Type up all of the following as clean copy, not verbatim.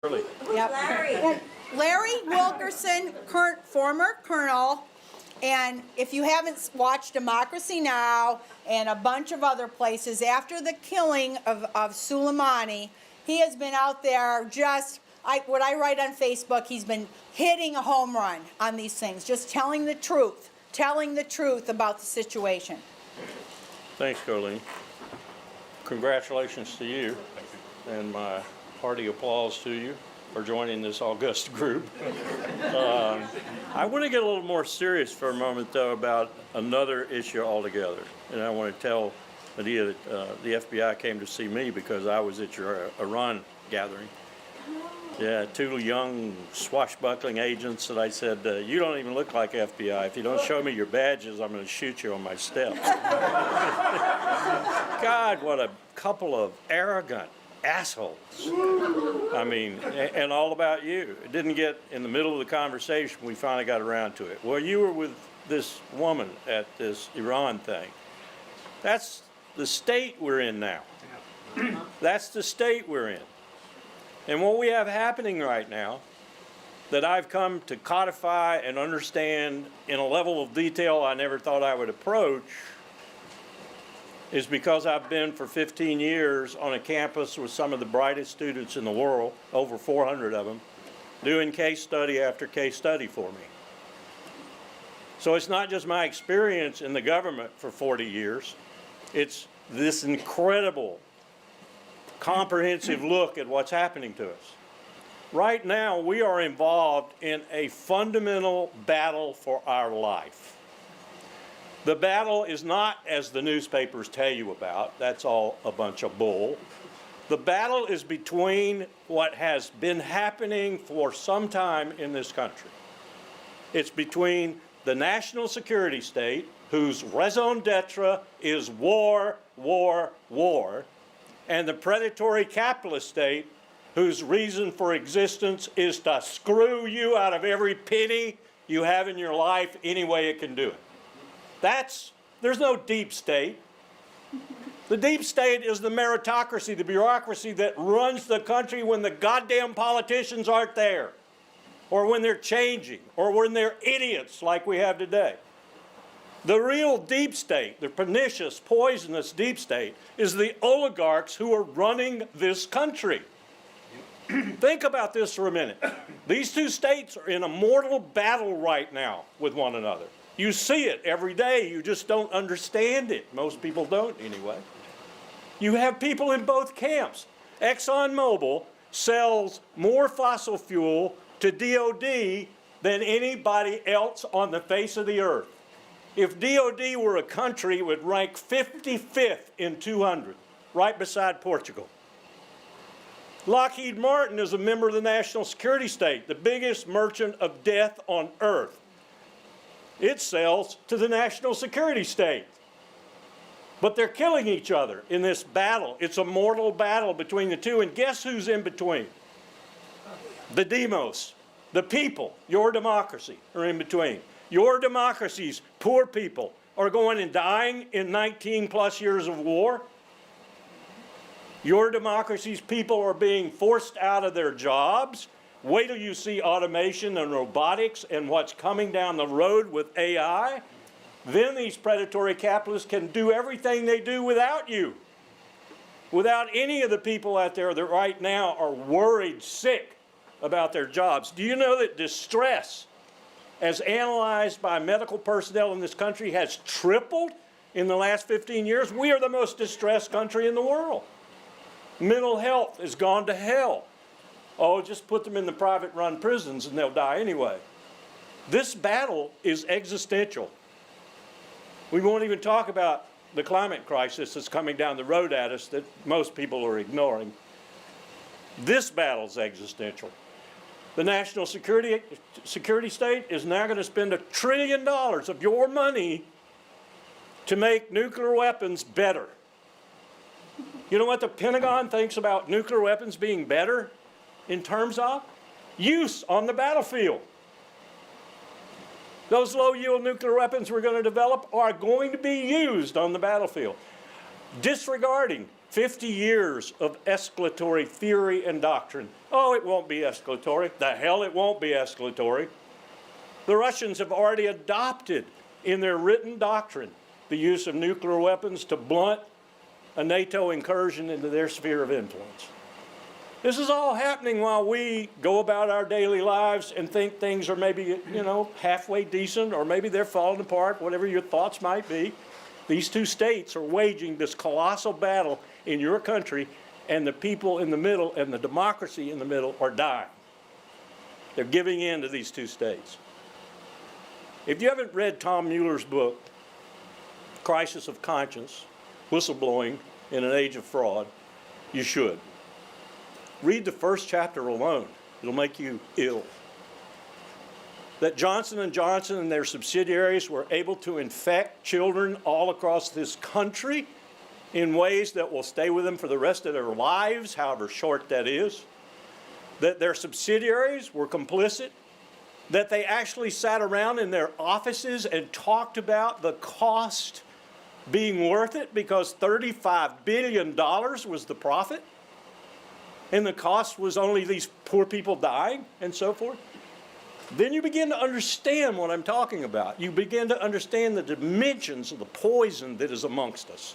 Really? Yep. Larry? Larry Wilkerson, former colonel, and if you haven't watched Democracy Now! And a bunch of other places, after the killing of Soleimani, he has been out there just, what I write on Facebook, he's been hitting a home run on these things, just telling the truth about the situation. Thanks, Colleen. Congratulations to you, and my hearty applause to you for joining this august group. I want to get a little more serious for a moment, though, about another issue altogether. And I want to tell Nadia that the FBI came to see me because I was at your Iran gathering. Yeah, two young swashbuckling agents that I said, you don't even look like FBI. If you don't show me your badges, I'm going to shoot you on my steps. God, what a couple of arrogant assholes. I mean, and all about you. It didn't get in the middle of the conversation, we finally got around to it. Well, you were with this woman at this Iran thing. That's the state we're in now. That's the state we're in. And what we have happening right now that I've come to codify and understand in a level of detail I never thought I would approach is because I've been for 15 years on a campus with some of the brightest students in the world, over 400 of them, doing case study after case study for me. So it's not just my experience in the government for 40 years, it's this incredible, comprehensive look at what's happening to us. Right now, we are involved in a fundamental battle for our life. The battle is not as the newspapers tell you about. That's all a bunch of bull. The battle is between what has been happening for some time in this country. It's between the national security state, whose raison d'etre is war, war, war, and the predatory capitalist state, whose reason for existence is to screw you out of every penny you have in your life any way it can do it. There's no deep state. The deep state is the meritocracy, the bureaucracy that runs the country when the goddamn politicians aren't there, or when they're changing, or when they're idiots like we have today. The real deep state, the pernicious, poisonous deep state, is the oligarchs who are running this country. Think about this for a minute. These two states are in a mortal battle right now with one another. You see it every day, you just don't understand it. Most people don't anyway. You have people in both camps. ExxonMobil sells more fossil fuel to DOD than anybody else on the face of the earth. If DOD were a country, it would rank 55th in 200, right beside Portugal. Lockheed Martin is a member of the national security state, the biggest merchant of death on earth. It sells to the national security state. But they're killing each other in this battle. It's a mortal battle between the two, and guess who's in between? The demos, the people, your democracy, are in between. Your democracies, poor people, are going and dying in 19 plus years of war. Your democracies, people are being forced out of their jobs. Wait till you see automation and robotics and what's coming down the road with AI. Then these predatory capitalists can do everything they do without you. Without any of the people out there that right now are worried sick about their jobs. Do you know that distress, as analyzed by medical personnel in this country, has tripled in the last 15 years? We are the most distressed country in the world. Mental health has gone to hell. Oh, just put them in the private-run prisons and they'll die anyway. This battle is existential. We won't even talk about the climate crisis that's coming down the road at us that most people are ignoring. This battle is existential. The national security state is now going to spend $1 trillion of your money to make nuclear weapons better. You know what the Pentagon thinks about nuclear weapons being better in terms of? Use on the battlefield. Those low-yield nuclear weapons we're going to develop are going to be used on the battlefield. Disregarding 50 years of escalatory theory and doctrine. Oh, it won't be escalatory. The hell it won't be escalatory. The Russians have already adopted in their written doctrine the use of nuclear weapons to blunt a NATO incursion into their sphere of influence. This is all happening while we go about our daily lives and think things are maybe, halfway decent, or maybe they're falling apart, whatever your thoughts might be. These two states are waging this colossal battle in your country, and the people in the middle and the democracy in the middle are dying. They're giving in to these two states. If you haven't read Tom Mueller's book, Crisis of Conscience, Whistleblowing in an Age of Fraud, you should. Read the first chapter alone. It'll make you ill. That Johnson & Johnson and their subsidiaries were able to infect children all across this country in ways that will stay with them for the rest of their lives, however short that is. That their subsidiaries were complicit. That they actually sat around in their offices and talked about the cost being worth it because $35 billion was the profit. And the cost was only these poor people dying and so forth. Then you begin to understand what I'm talking about. You begin to understand the dimensions of the poison that is amongst us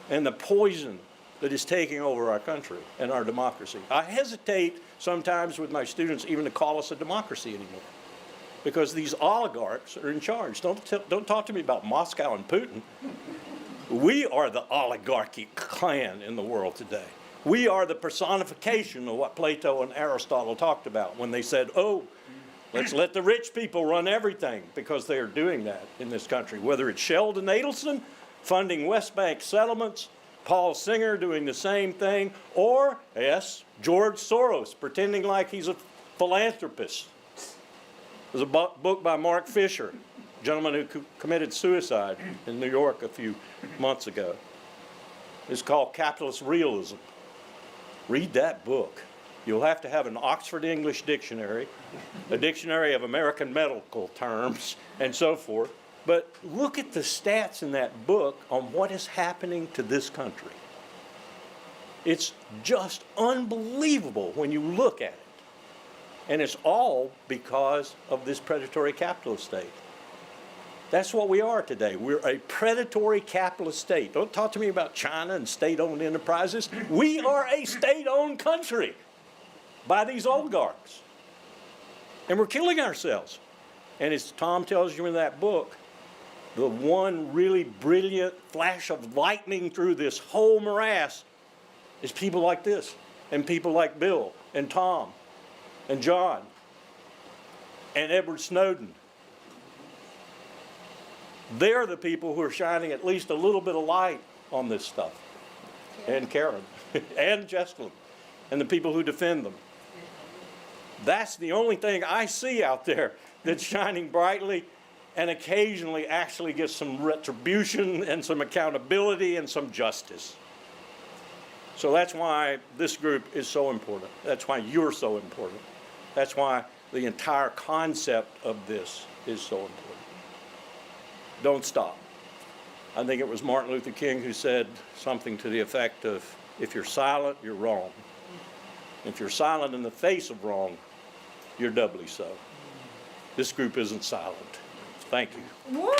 and the poison that is taking over our country and our democracy. I hesitate sometimes with my students even to call us a democracy anymore because these oligarchs are in charge. Don't talk to me about Moscow and Putin. We are the oligarchy clan in the world today. We are the personification of what Plato and Aristotle talked about when they said, oh, let's let the rich people run everything, because they are doing that in this country. Whether it's Sheldon Adelson funding West Bank settlements, Paul Singer doing the same thing, or, yes, George Soros pretending like he's a philanthropist. There's a book by Mark Fisher, a gentleman who committed suicide in New York a few months ago. It's called Capitalist Realism. Read that book. You'll have to have an Oxford English dictionary, a dictionary of American medical terms, and so forth. But look at the stats in that book on what is happening to this country. It's just unbelievable when you look at it. And it's all because of this predatory capitalist state. That's what we are today. We're a predatory capitalist state. Don't talk to me about China and state-owned enterprises. We are a state-owned country by these oligarchs. And we're killing ourselves. And as Tom tells you in that book, the one really brilliant flash of lightning through this whole morass is people like this, and people like Bill, and Tom, and John, and Edward Snowden. They're the people who are shining at least a little bit of light on this stuff. And Karen, and Jesslyn, and the people who defend them. That's the only thing I see out there that's shining brightly and occasionally actually gets some retribution and some accountability and some justice. So that's why this group is so important. That's why you're so important. That's why the entire concept of this is so important. Don't stop. I think it was Martin Luther King who said something to the effect of, if you're silent, you're wrong. If you're silent in the face of wrong, you're doubly so. This group isn't silent. Thank you. Woo!